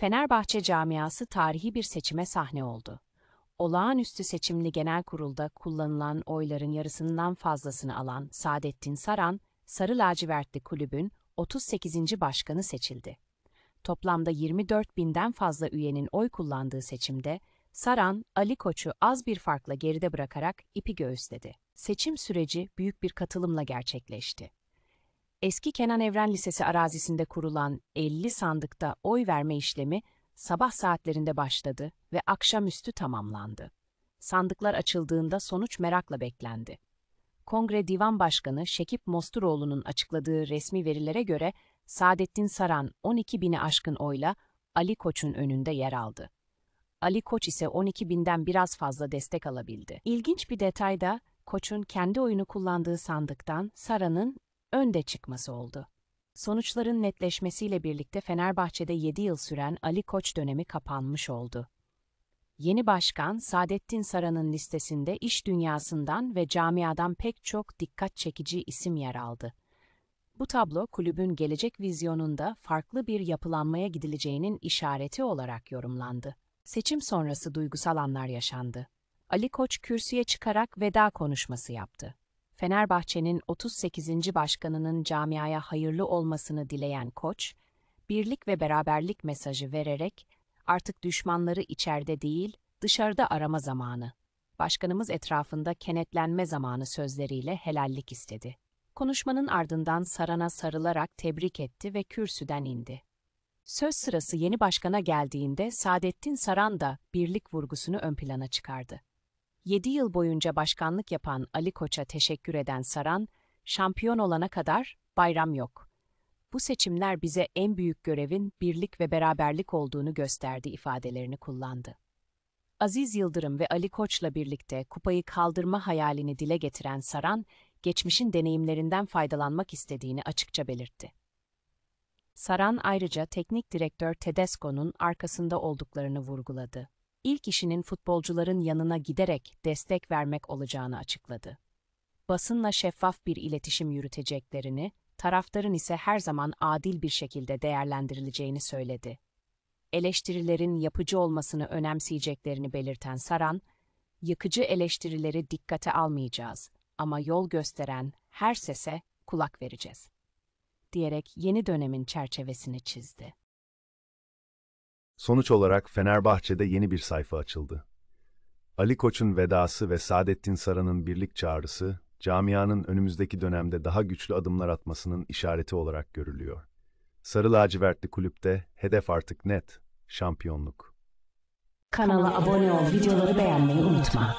Fenerbahçe camiası tarihi bir seçime sahne oldu. Olağanüstü seçimli genel kurulda kullanılan oyların yarısından fazlasını alan Saadettin Saran, Sarı Lacivertli kulübün 38. başkanı seçildi. Toplamda 24 binden fazla üyenin oy kullandığı seçimde, Saran, Ali Koç'u az bir farkla geride bırakarak ipi göğüsledi. Seçim süreci büyük bir katılımla gerçekleşti. Eski Kenan Evren Lisesi arazisinde kurulan 50 sandıkta oy verme işlemi sabah saatlerinde başladı ve akşamüstü tamamlandı. Sandıklar açıldığında sonuç merakla beklendi. Kongre Divan Başkanı Şekip Mosturoğlu'nun açıkladığı resmi verilere göre Saadettin Saran 12 bini aşkın oyla Ali Koç'un önünde yer aldı. Ali Koç ise 12 binden biraz fazla destek alabildi. İlginç bir detay da Koç'un kendi oyunu kullandığı sandıktan Saran'ın önde çıkması oldu. Sonuçların netleşmesiyle birlikte Fenerbahçe'de 7 yıl süren Ali Koç dönemi kapanmış oldu. Yeni başkan Saadettin Saran'ın listesinde iş dünyasından ve camiadan pek çok dikkat çekici isim yer aldı. Bu tablo kulübün gelecek vizyonunda farklı bir yapılanmaya gidileceğinin işareti olarak yorumlandı. Seçim sonrası duygusal anlar yaşandı. Ali Koç kürsüye çıkarak veda konuşması yaptı. Fenerbahçe'nin 38. başkanının camiaya hayırlı olmasını dileyen Koç, birlik ve beraberlik mesajı vererek artık düşmanları içeride değil, dışarıda arama zamanı, başkanımız etrafında kenetlenme zamanı sözleriyle helallik istedi. Konuşmanın ardından Saran'a sarılarak tebrik etti ve kürsüden indi. Söz sırası yeni başkana geldiğinde Saadettin Saran da birlik vurgusunu ön plana çıkardı. 7 yıl boyunca başkanlık yapan Ali Koç'a teşekkür eden Saran, şampiyon olana kadar bayram yok. Bu seçimler bize en büyük görevin birlik ve beraberlik olduğunu gösterdi ifadelerini kullandı. Aziz Yıldırım ve Ali Koç'la birlikte kupayı kaldırma hayalini dile getiren Saran, geçmişin deneyimlerinden faydalanmak istediğini açıkça belirtti. Saran ayrıca teknik direktör Tedesco'nun arkasında olduklarını vurguladı. İlk işinin futbolcuların yanına giderek destek vermek olacağını açıkladı. Basınla şeffaf bir iletişim yürüteceklerini, taraftarın ise her zaman adil bir şekilde değerlendirileceğini söyledi. Eleştirilerin yapıcı olmasını önemseyeceklerini belirten Saran, yıkıcı eleştirileri dikkate almayacağız ama yol gösteren her sese kulak vereceğiz, diyerek yeni dönemin çerçevesini çizdi. Sonuç olarak Fenerbahçe'de yeni bir sayfa açıldı. Ali Koç'un vedası ve Saadettin Saran'ın birlik çağrısı, camianın önümüzdeki dönemde daha güçlü adımlar atmasının işareti olarak görülüyor. Sarı lacivertli kulüpte hedef artık net, şampiyonluk. Kanala abone ol, videoları beğenmeyi unutma.